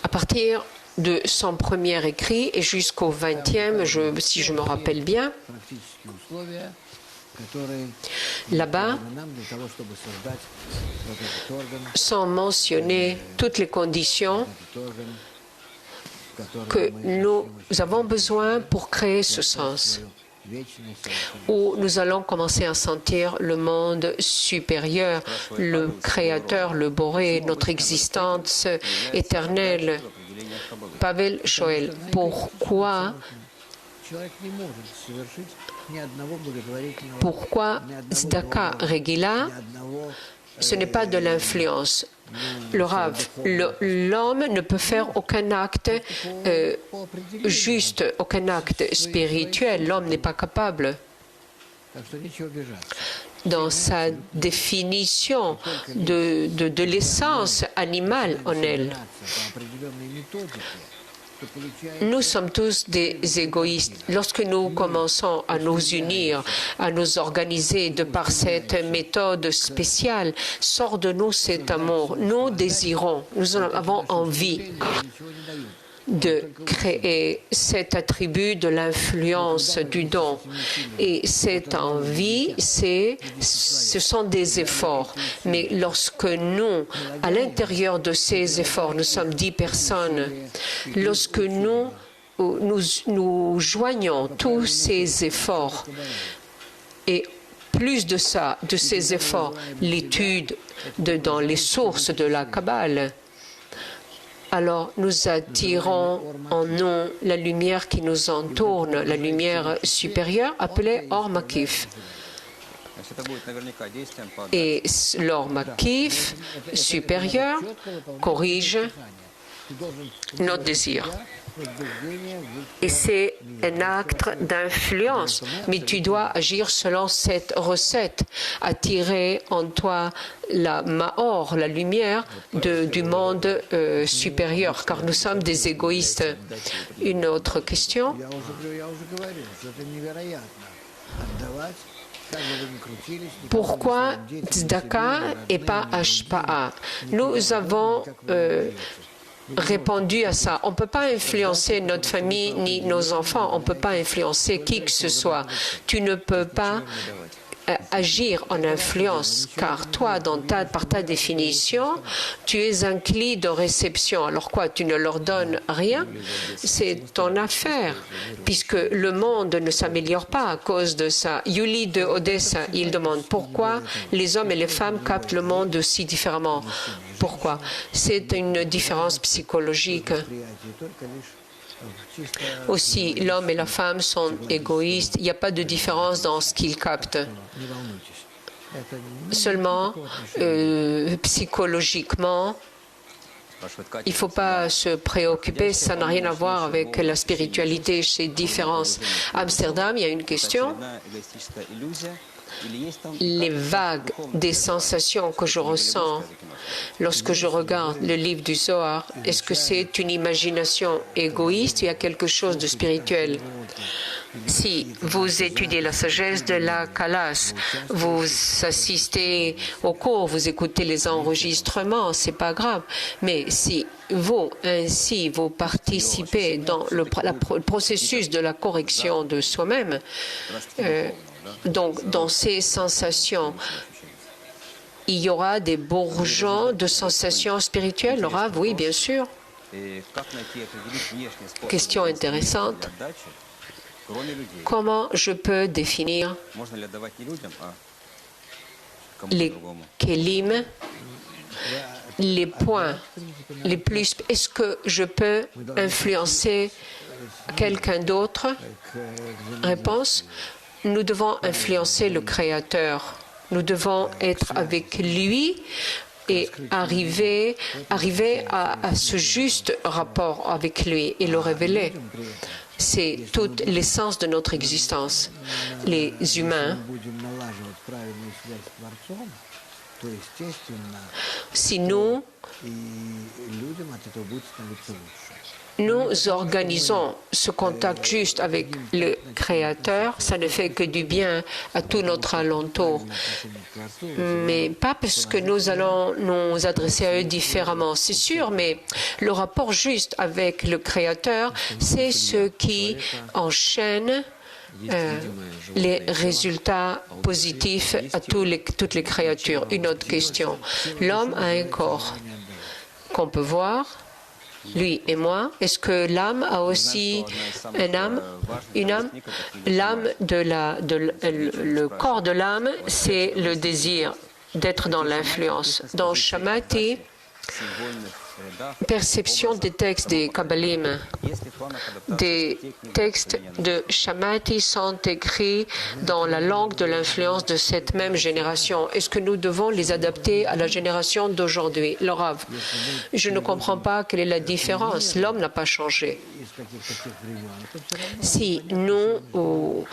B: à partir de son premier écrit et jusqu'au 20e, si je me rappelle bien, là-bas sont mentionnées toutes les conditions que nous avons besoin pour créer ce sens, où nous allons commencer à sentir le monde supérieur, le Créateur, le Boré, notre existence éternelle. Pavel Shoel, pourquoi Tzedaka Regila, ce n'est pas de l'influence? Le Rav, l'homme ne peut faire aucun acte juste, aucun acte spirituel. L'homme n'est pas capable. dans sa définition de l'essence animale en elle. Nous sommes tous des égoïstes. Lorsque nous commençons à nous unir, à nous organiser de par cette méthode spéciale, sort de nous cet amour. Nous désirons, nous avons envie de créer cet attribut de l'influence du don. Et cette envie, ce sont des efforts. Mais lorsque nous, à l'intérieur de ces efforts, nous sommes 10 personnes, lorsque nous joignons tous ces efforts, et plus de ça, de ces efforts, l'étude dans les sources de la Kabbale, alors nous attirons en nous la lumière qui nous entoure, la lumière supérieure appelée Or Makif. Et l'Or Makif supérieur corrige notre désir. Et c'est un acte d'influence. Mais tu dois agir selon cette recette, attirer en toi la Maor, la lumière du monde supérieur, car nous sommes des égoïstes. Une autre question? Pourquoi Tzedaka et pas Ashpa'a? Nous avons répondu à ça. On ne peut pas influencer notre famille ni nos enfants. On ne peut pas influencer qui que ce soit. Tu ne peux pas agir en influence, car toi, par ta définition, tu es un cli de réception. Alors quoi, tu ne leur donnes rien? C'est ton affaire, puisque le monde ne s'améliore pas à cause de ça. Yuli de Odessa, il demande pourquoi les hommes et les femmes captent le monde aussi différemment. Pourquoi? C'est une différence psychologique. Aussi, l'homme et la femme sont égoïstes. Il n'y a pas de différence dans ce qu'ils captent. Seulement, psychologiquement, il ne faut pas se préoccuper. Ça n'a rien à voir avec la spiritualité, ces différences. Amsterdam, il y a une question. Les vagues des sensations que je ressens lorsque je regarde le livre du Zohar, est-ce que c'est une imagination égoïste? Il y a quelque chose de spirituel. Si vous étudiez la sagesse de la Kalas, vous assistez au cours, vous écoutez les enregistrements, c'est pas grave. Mais si vous participez dans le processus de la correction de soi-même, donc dans ces sensations, il y aura des bourgeons de sensations spirituelles, Laura? Oui, bien sûr. Question intéressante. Comment je peux définir les kelim, les points les plus... Est-ce que je peux influencer quelqu'un d'autre? Réponse. Nous devons influencer le Créateur. Nous devons être avec lui et arriver à ce juste rapport avec lui et le révéler. C'est toute l'essence de notre existence. Les humains, si nous organisons ce contact juste avec le Créateur, ça ne fait que du bien à tout notre alentour. Mais pas parce que nous allons nous adresser à eux différemment, c'est sûr, mais le rapport juste avec le Créateur, c'est ce qui enchaîne les résultats positifs à toutes les créatures. Une autre question. L'homme a un corps qu'on peut voir, lui et moi. Est-ce que l'âme a aussi une âme? L'âme le corps de l'âme, c'est le désir d'être dans l'influence. Dans Shamati, perception des textes des Kabbalim, des textes de Shamati sont écrits dans la langue de l'influence de cette même génération. Est-ce que nous devons les adapter à la génération d'aujourd'hui? Le Rav, je ne comprends pas quelle est la différence. L'homme n'a pas changé. Si nous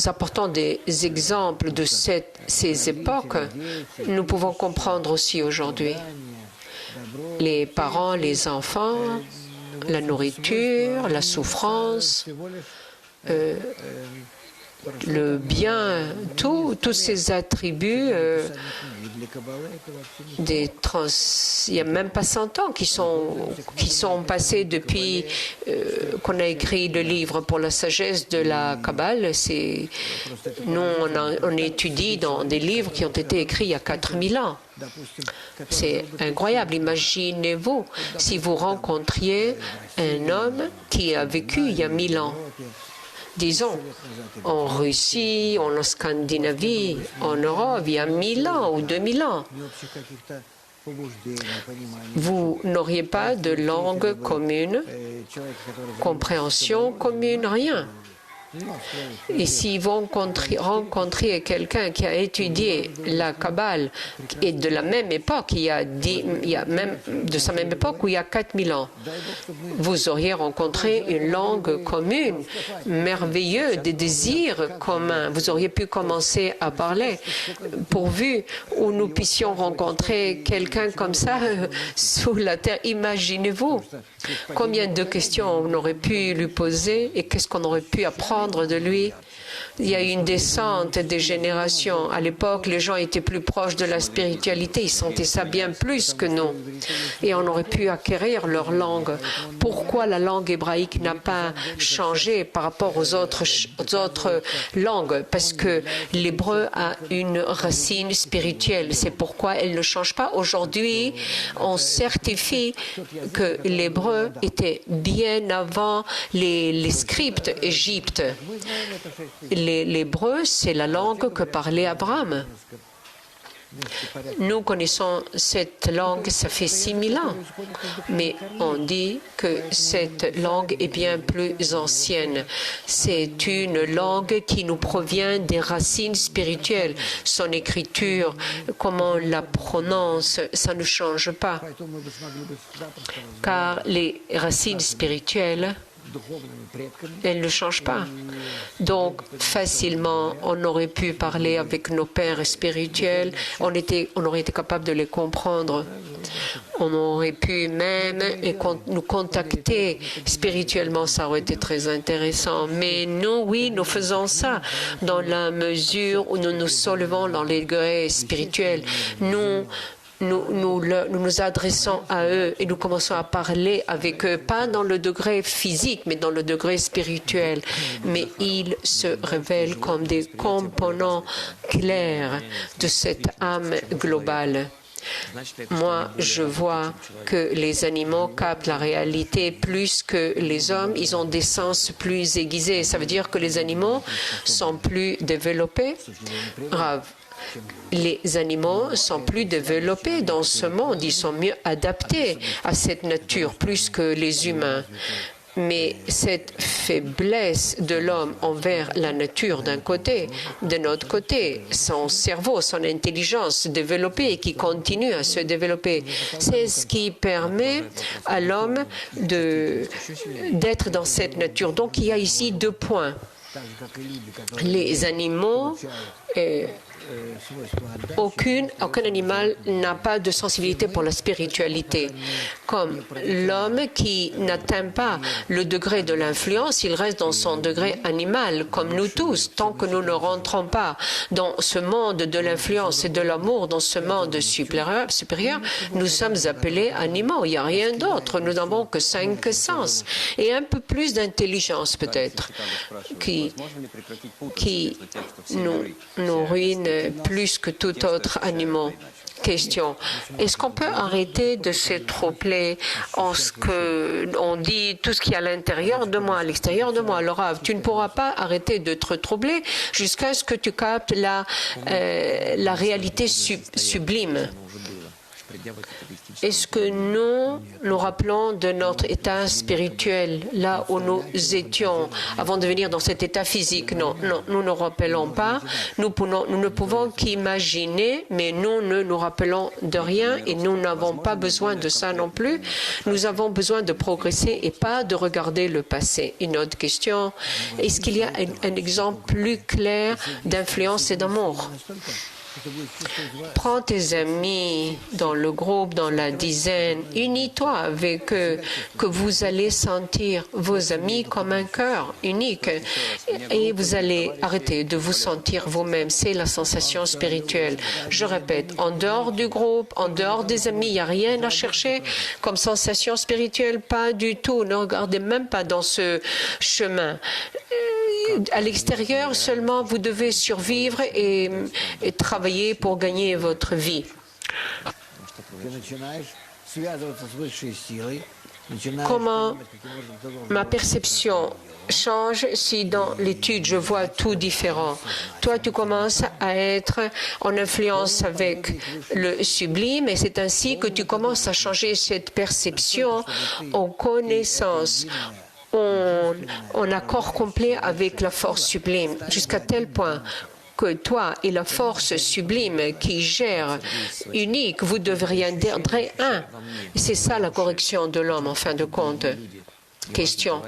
B: apportant des exemples de ces époques, nous pouvons comprendre aussi aujourd'hui les parents, les enfants, la nourriture, la souffrance, le bien, tous ces attributs il n'y a même pas 100 ans qui sont passés depuis qu'on a écrit le livre pour la sagesse de la Kabbale. Nous, on étudie dans des livres qui ont été écrits il y a 4000 ans. C'est incroyable. Imaginez-vous si vous rencontriez un homme qui a vécu il y a 1000 ans. Disons, en Russie, en Scandinavie, en Europe, il y a 1000 ans ou 2000 ans. Vous n'auriez pas de langue commune, compréhension commune, rien. Et si vous rencontriez quelqu'un qui a étudié la Kabbale et de la même époque, de sa même époque où il y a 4000 ans, vous auriez rencontré une langue commune, merveilleuse, des désirs communs. Vous auriez pu commencer à parler. Pourvu où nous puissions rencontrer quelqu'un comme ça sous la terre. Imaginez-vous combien de questions on aurait pu lui poser et qu'est-ce qu'on aurait pu apprendre de lui. Il y a eu une descente des générations. À l'époque, les gens étaient plus proches de la spiritualité. Ils sentaient ça bien plus que nous. Et on aurait pu acquérir leur langue. Pourquoi la langue hébraïque n'a pas changé par rapport aux autres langues? Parce que l'hébreu a une racine spirituelle. C'est pourquoi elle ne change pas. Aujourd'hui, on certifie que l'hébreu était bien avant les scripts égyptes. L'hébreu, c'est la langue que parlait Abraham. Nous connaissons cette langue, ça fait 6000 ans, mais on dit que cette langue est bien plus ancienne. C'est une langue qui nous provient des racines spirituelles. Son écriture, comment on la prononce, ça ne change pas. Car les racines spirituelles, elles ne changent pas. Donc, facilement, on aurait pu parler avec nos pères spirituels, on aurait été capable de les comprendre. On aurait pu même nous contacter spirituellement, ça aurait été très intéressant. Mais nous, oui, nous faisons ça dans la mesure où nous nous soulevons dans les degrés spirituels. Nous nous adressons à eux et nous commençons à parler avec eux, pas dans le degré physique, mais dans le degré spirituel. Mais ils se révèlent comme des composants clairs de cette âme globale. Moi, je vois que les animaux captent la réalité plus que les hommes. Ils ont des sens plus aiguisés. Ça veut dire que les animaux sont plus développés. Rav. Les animaux sont plus développés dans ce monde, ils sont mieux adaptés à cette nature plus que les humains. Mais cette faiblesse de l'homme envers la nature d'un côté, de notre côté, son cerveau, son intelligence développée et qui continue à se développer, c'est ce qui permet à l'homme d'être dans cette nature. Donc il y a ici 2 points. Les animaux... Aucun animal n'a pas de sensibilité pour la spiritualité. Comme l'homme qui n'atteint pas le degré de l'influence, il reste dans son degré animal, comme nous tous. Tant que nous ne rentrons pas dans ce monde de l'influence et de l'amour, dans ce monde supérieur, nous sommes appelés animaux. Il n'y a rien d'autre. Nous n'avons que 5 sens et un peu plus d'intelligence peut-être qui nous ruine plus que tout autre animal. Question. Est-ce qu'on peut arrêter de se troubler en ce qu'on dit tout ce qui est à l'intérieur de moi, à l'extérieur de moi? Alors, tu ne pourras pas arrêter de te troubler jusqu'à ce que tu captes la réalité sublime. Est-ce que nous nous rappelons de notre état spirituel, là où nous étions avant de venir dans cet état physique? Non, non, nous ne nous rappelons pas. Nous ne pouvons qu'imaginer, mais nous ne nous rappelons de rien et nous n'avons pas besoin de ça non plus. Nous avons besoin de progresser et pas de regarder le passé. Une autre question, est-ce qu'il y a un exemple plus clair d'influence et d'amour? Prends tes amis dans le groupe, dans la dizaine, unis-toi avec eux, que vous allez sentir vos amis comme un cœur unique et vous allez arrêter de vous sentir vous-même. C'est la sensation spirituelle. Je répète, en dehors du groupe, en dehors des amis, il n'y a rien à chercher comme sensation spirituelle, pas du tout. Ne regardez même pas dans ce chemin. À l'extérieur, seulement vous devez survivre et travailler pour gagner votre vie. Comment ma perception change si dans l'étude je vois tout différent? Toi, tu commences à être en influence avec le sublime et c'est ainsi que tu commences à changer cette perception en connaissance. En accord complet avec la force sublime, jusqu'à tel point que toi et la force sublime qui gère unique, vous devriez être un. C'est ça la correction de l'homme en fin de compte. Question.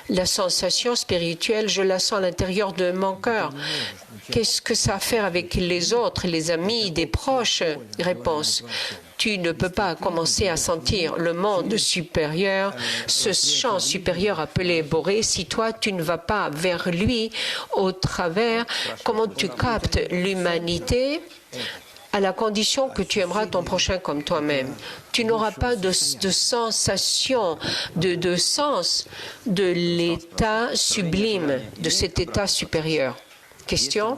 B: La sensation spirituelle, je la sens à l'intérieur de mon cœur. Qu'est-ce que ça a à faire avec les autres, les amis, des proches? Réponse. Tu ne peux pas commencer à sentir le monde supérieur, ce champ supérieur appelé Boré, si toi tu ne vas pas vers lui au travers. Comment tu captes l'humanité? À la condition que tu aimeras ton prochain comme toi-même. Tu n'auras pas de sensation, de sens de l'état sublime, de cet état supérieur. Question.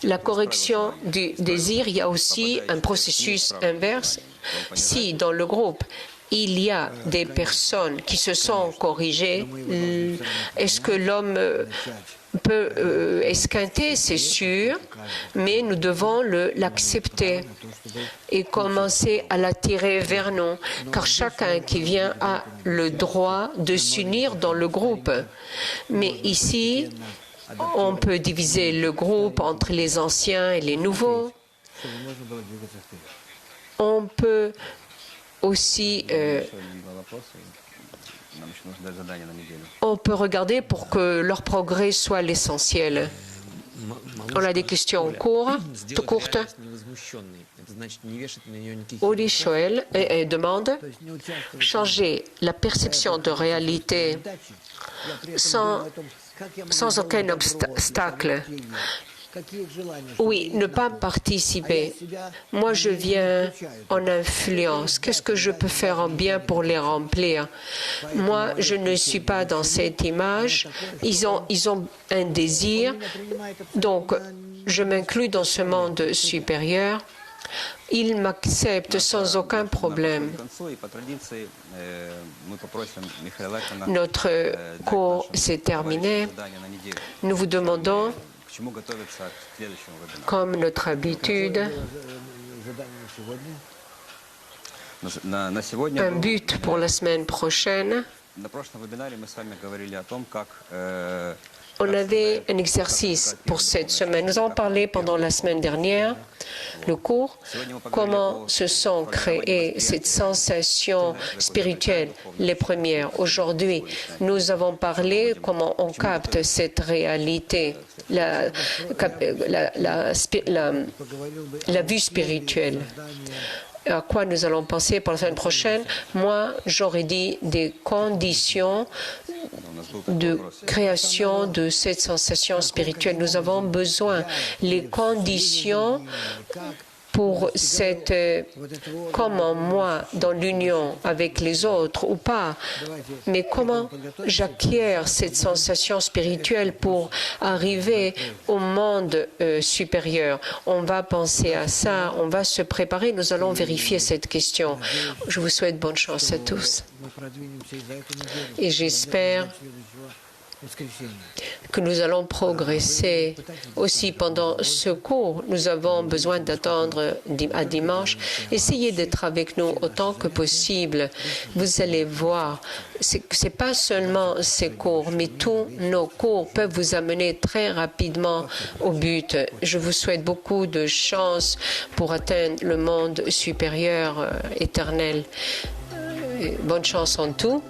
B: La correction du désir, il y a aussi un processus inverse. Si dans le groupe, il y a des personnes qui se sont corrigées, est-ce que l'homme peut esquinter? C'est sûr, mais nous devons l'accepter et commencer à l'attirer vers nous, car chacun qui vient a le droit de s'unir dans le groupe. Mais ici, on peut diviser le groupe entre les anciens et les nouveaux. On peut aussi on peut regarder pour que leur progrès soit l'essentiel. On a des questions courtes. Oli Shoel demande changer la perception de réalité sans aucun obstacle. Oui, ne pas participer. Moi, je viens en influence. Qu'est-ce que je peux faire en bien pour les remplir? Moi, je ne suis pas dans cette image. Ils ont un désir. Donc, je m'inclus dans ce monde supérieur. Ils m'acceptent sans aucun problème. Notre cours s'est terminé. Nous vous demandons, comme notre habitude, un but pour la semaine prochaine. On avait un exercice pour cette semaine. Nous avons parlé pendant la semaine dernière, le cours, comment se sont créées cette sensation spirituelle, les premières. Aujourd'hui, nous avons parlé comment on capte cette réalité, la vue spirituelle. À quoi nous allons penser pour la semaine prochaine? Moi, j'aurais dit des conditions de création de cette sensation spirituelle. Nous avons besoin les conditions pour cette, comment moi, dans l'union avec les autres ou pas, mais comment j'acquiers cette sensation spirituelle pour arriver au monde supérieur. On va penser à ça, on va se préparer, nous allons vérifier cette question. Je vous souhaite bonne chance à tous. Et j'espère que nous allons progresser aussi pendant ce cours. Nous avons besoin d'attendre à dimanche. Essayez d'être avec nous autant que possible. Vous allez voir, c'est pas seulement ces cours, mais tous nos cours peuvent vous amener très rapidement au but. Je vous souhaite beaucoup de chance pour atteindre le monde supérieur éternel. Bonne chance en tout.